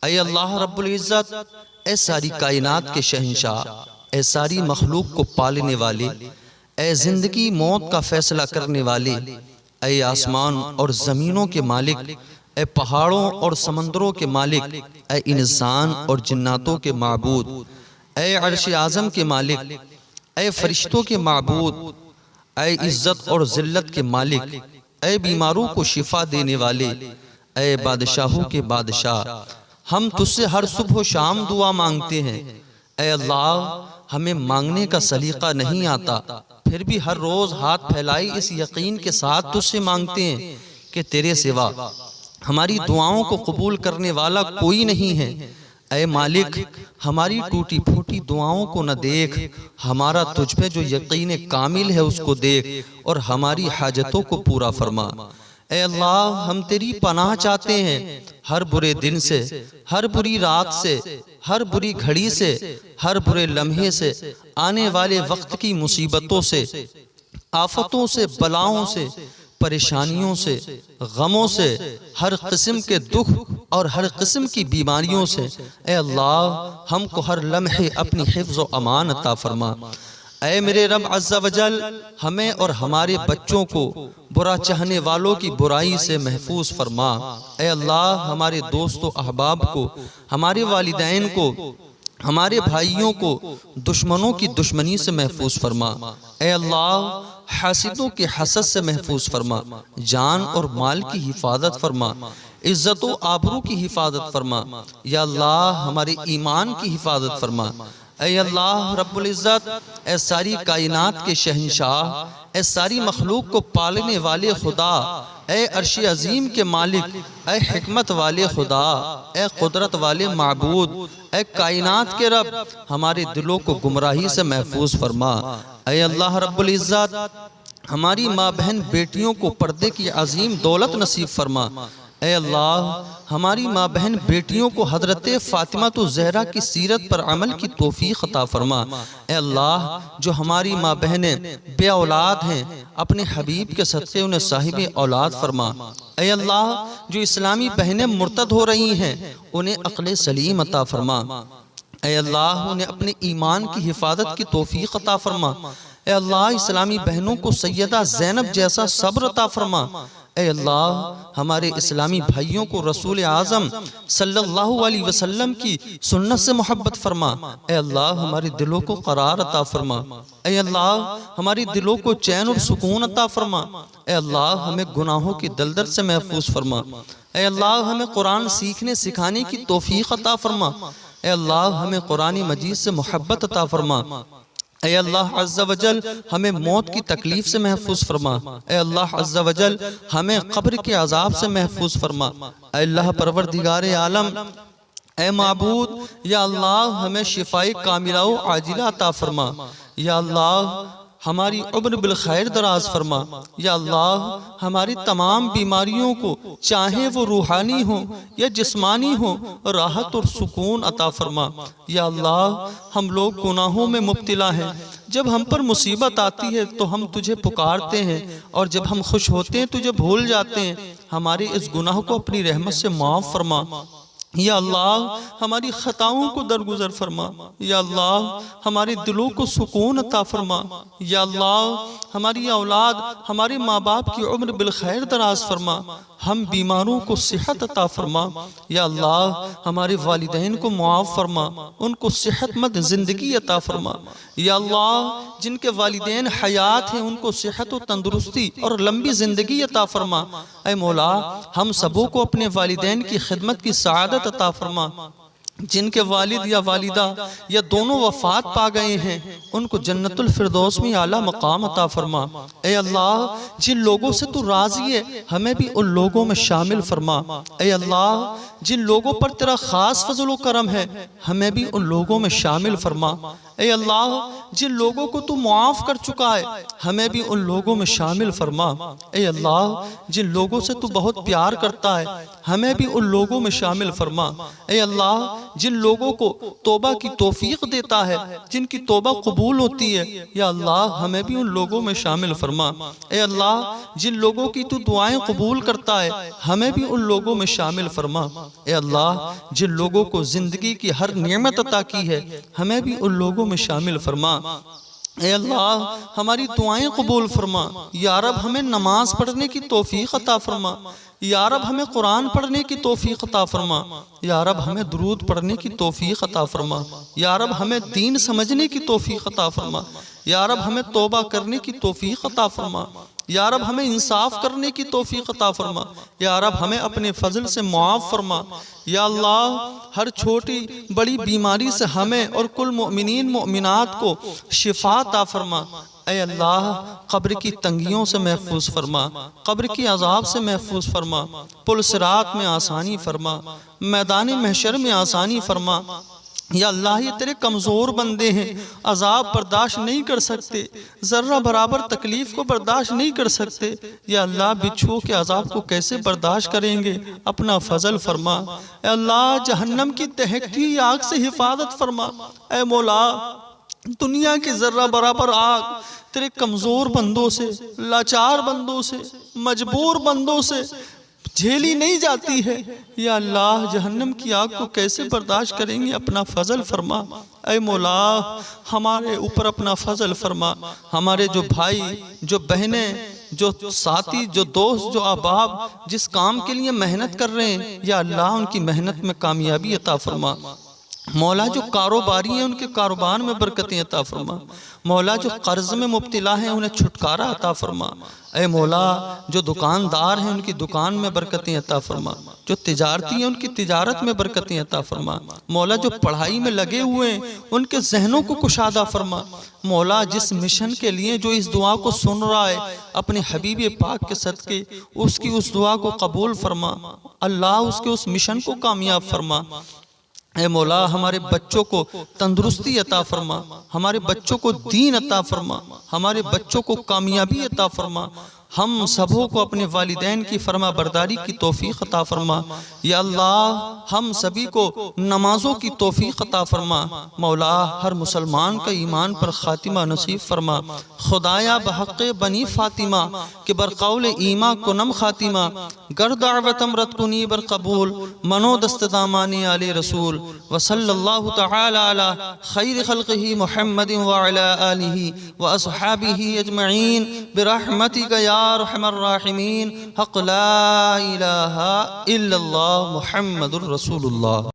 اے اللہ رب العزت، اے ساری کائنات کے شہنشاہ، اے ساری مخلوق کو پالنے والے، اے زندگی موت کا فیصلہ کرنے والے، اے آسمان اور زمینوں کے مالک، اے پہاڑوں اور سمندروں کے مالک، اے انسان اور جناتوں کے معبود، اے عرش اعظم کے مالک، اے فرشتوں کے معبود، اے عزت اور ذلت کے مالک، اے بیماروں کو شفا دینے والے، اے بادشاہوں کے بادشاہ، ہم تجھ سے ہر صبح و شام دعا مانگتے ہیں۔ اے اللہ، ہمیں مانگنے کا سلیقہ نہیں آتا، پھر بھی ہر روز ہاتھ پھیلائی اس یقین کے ساتھ تجھ سے مانگتے ہیں کہ تیرے سوا ہماری دعاؤں کو قبول کرنے والا کوئی نہیں ہے۔ اے مالک، ہماری ٹوٹی پھوٹی دعاؤں کو نہ دیکھ، ہمارا تجھ پہ جو یقین کامل ہے اس کو دیکھ اور ہماری حاجتوں کو پورا فرما۔ اے اللہ، ہم تیری پناہ چاہتے ہیں ہر برے دن سے، ہر بری رات سے، ہر بری گھڑی سے، ہر برے لمحے سے، آنے والے وقت کی مصیبتوں سے، آفتوں سے، بلاؤں سے، پریشانیوں سے، غموں سے، ہر قسم کے دکھ اور ہر قسم کی بیماریوں سے۔ اے اللہ، ہم کو ہر لمحے اپنی حفظ و امان عطا فرما۔ اے میرے رب عز و جل، ہمیں اور ہمارے بچوں کو برا چاہنے والوں کی برائی سے محفوظ فرما۔ اے اللہ، ہمارے دوست و احباب کو، ہمارے والدین کو، ہمارے بھائیوں کو دشمنوں کی دشمنی سے محفوظ فرما۔ اے اللہ، حاسدوں کے حسد سے محفوظ فرما، جان اور مال کی حفاظت فرما، عزت و آبرو کی حفاظت فرما۔ یا اللہ، ہمارے ایمان کی حفاظت فرما۔ اے اللہ رب العزت، اے ساری کائنات کے شہنشاہ، اے ساری مخلوق کو پالنے والے خدا، اے عرش عظیم کے مالک، اے حکمت والے خدا، اے قدرت والے معبود، اے کائنات کے رب، ہمارے دلوں کو گمراہی سے محفوظ فرما۔ اے اللہ رب العزت، ہماری ماں بہن بیٹیوں کو پردے کی عظیم دولت نصیب فرما۔ اے اللہ، ہماری ماں بہن بیٹیوں کو حضرت فاطمہ الزہرا کی سیرت پر عمل کی توفیق عطا فرما۔ اے اللہ، جو ہماری ماں بہنیں بے اولاد ہیں، اپنے حبیب کے صدقے انہیں صاحب اولاد فرما۔ اے اللہ، جو اسلامی بہنیں مرتد ہو رہی ہیں، انہیں عقل سلیم عطا فرما۔ اے اللہ، انہیں اپنے ایمان کی حفاظت کی توفیق عطا فرما۔ اے اللہ، اسلامی بہنوں کو سیدہ زینب جیسا صبر عطا فرما۔ اے اللہ، ہمارے اسلامی بھائیوں کو رسول اعظم صلی اللہ علیہ وسلم کی سنت سے محبت فرما۔ اے اللہ، ہمارے دلوں کو قرار عطا فرما۔ اے اللہ، ہماری دلوں کو چین اور سکون عطا فرما۔ اے اللہ، ہمیں گناہوں کی دلدل سے محفوظ فرما۔ اے اللہ، ہمیں قرآن سیکھنے سکھانے کی توفیق عطا فرما۔ اے اللہ، ہمیں قرآن مجید سے محبت عطا فرما۔ اے اللہ عز و جل، ہمیں موت کی تکلیف سے محفوظ فرما۔ اے اللہ عز و جل، ہمیں قبر کے عذاب سے محفوظ فرما۔ اے اللہ پروردگار عالم، اے معبود، یا اللہ، ہمیں شفائے کاملہ و عاجلہ عطا فرما۔ یا اللہ، ہماری عمر بالخیر دراز فرما۔ یا اللہ، ہماری تمام بیماریوں کو، چاہے وہ روحانی ہوں یا جسمانی ہوں، راحت اور سکون عطا فرما۔ یا اللہ، ہم لوگ گناہوں میں مبتلا ہیں، جب ہم پر مصیبت آتی ہے تو ہم تجھے پکارتے ہیں، اور جب ہم خوش ہوتے ہیں تجھے بھول جاتے ہیں۔ ہمارے اس گناہ کو اپنی رحمت سے معاف فرما۔ یا اللہ، ہماری خطاؤں کو درگزر فرما۔ یا اللہ، ہمارے دلوں کو سکون عطا فرما۔ یا اللہ، ہماری اولاد، ہمارے ماں باپ کی عمر بالخیر دراز فرما۔ ہم بیماروں کو صحت عطا فرما۔ یا اللہ، ہمارے والدین کو معاف فرما، ان کو صحت مند زندگی عطا فرما۔ یا اللہ، جن کے والدین حیات ہیں ان کو صحت و تندرستی اور لمبی زندگی عطا فرما۔ اے مولا، ہم سبوں کو اپنے والدین کی خدمت کی سعادت عطا فرما۔ جن کے والد یا والدہ یا دونوں وفات پا گئے ہیں، ان کو جنت الفردوس میں اعلیٰ مقام عطا فرما۔ اے اللہ، جن لوگوں سے تو راضی ہے، ہمیں بھی ان لوگوں میں شامل فرما۔ اے اللہ، جن لوگوں پر تیرا خاص فضل و کرم ہے، ہمیں بھی ان لوگوں میں شامل فرما۔ اے اللہ، جن لوگوں کو تو معاف کر چکا ہے، ہمیں بھی ان لوگوں میں شامل فرما۔ اے اللہ، جن لوگوں سے تو بہت پیار کرتا ہے، ہمیں بھی ان لوگوں میں شامل فرما۔ اے اللہ جن لوگوں کو توبہ کی توفیق دیتا ہے، جن کی توبہ قبول ہوتی ہے، یا اللہ ہمیں بھی ان لوگوں میں شامل فرما۔ اے اللہ جن لوگوں کی تو دعائیں قبول کرتا ہے، ہمیں بھی ان لوگوں میں شامل فرما۔ اے اللہ جن لوگوں کو زندگی کی ہر نعمت عطا کی ہے، ہمیں بھی ان لوگوں میں شامل فرما۔ اے اللہ ہماری دعائیں قبول فرما۔ یا رب ہمیں نماز پڑھنے کی توفیق عطا فرما۔ یا رب ہمیں قرآن پڑھنے کی توفیق عطا فرما۔ یا رب ہمیں درود پڑھنے کی توفیق عطا فرما۔ یا رب ہمیں دین سمجھنے کی توفیق عطا فرما۔ یا رب ہمیں توبہ کرنے کی توفیق عطا فرما۔ یا رب ہمیں انصاف کرنے کی توفیق عطا فرما۔ یا رب ہمیں اپنے فضل سے معاف فرما۔ یا اللہ ہر چھوٹی بڑی بیماری سے ہمیں اور کل مؤمنین مؤمنات کو شفا عطا فرما۔ اے اللہ قبر کی تنگیوں سے محفوظ فرما، قبر کی عذاب سے محفوظ فرما، پل صراط میں آسانی فرما، میدان محشر میں آسانی فرما۔ یا اللہ یہ تیرے کمزور بندے ہیں، عذاب برداشت نہیں کر سکتے، ذرہ برابر تکلیف کو برداشت نہیں کر سکتے۔ یا اللہ بچھو کے عذاب کو کیسے برداشت کریں گے؟ اپنا فضل فرما۔ اے اللہ جہنم کی دہکتی آگ سے حفاظت فرما۔ اے مولا دنیا کی ذرہ برابر آگ تیرے کمزور بندوں سے، لاچار بندوں سے، مجبور بندوں سے جھیلی نہیں جاتی ہے۔ یا اللہ جہنم کی آگ کو کیسے برداشت کریں گے؟ اپنا فضل فرما۔ اے مولا ہمارے اوپر اپنا فضل فرما۔ ہمارے جو بھائی، جو بہنیں، جو ساتھی، جو دوست، جو احباب جس کام کے لیے محنت کر رہے ہیں، یا اللہ ان کی محنت میں کامیابی عطا فرما۔ مولا جو کاروباری ہیں ان کے کاروبار میں برکتیں عطا فرما۔ مولا جو قرض میں مبتلا ہیں انہیں چھٹکارا عطا فرما۔ اے مولا جو دکاندار ہیں ان کی دکان میں برکتیں عطا فرما، جو تجارتی ہیں ان کی تجارت میں برکتیں عطا فرما۔ مولا جو پڑھائی میں لگے ہوئے ہیں ان کے ذہنوں کو کشادہ فرما۔ مولا جس مشن کے لیے جو اس دعا کو سن رہا ہے، اپنے حبیب پاک کے صدقے اس کی اس دعا کو قبول فرما۔ اللہ اس کے اس مشن کو کامیاب فرما۔ اے مولا ہمارے بچوں کو تندرستی عطا فرما، ہمارے بچوں کو دین عطا فرما، ہمارے بچوں کو کامیابی عطا فرما۔ ہم سبوں کو اپنے والدین کی فرما برداری کی توفیق عطا فرما۔ یا اللہ ہم سبھی کو نمازوں کی توفیق عطا فرما۔ مولا ہر مسلمان کا ایمان پر خاتمہ نصیب فرما۔ خدایا بحق بنی فاطمہ کہ برقول ایمان کنم خاتمہ، گر دعوتم رد کنی بر قبول، منو دست دامانی آل رسول، وصلی اللہ تعالی علی خیر خلقہ محمد وعلی آلہ واصحابہ اجمعین برحمتک یا ارحم الراحمین، حق لا الہ الا اللہ محمد الرسول اللہ۔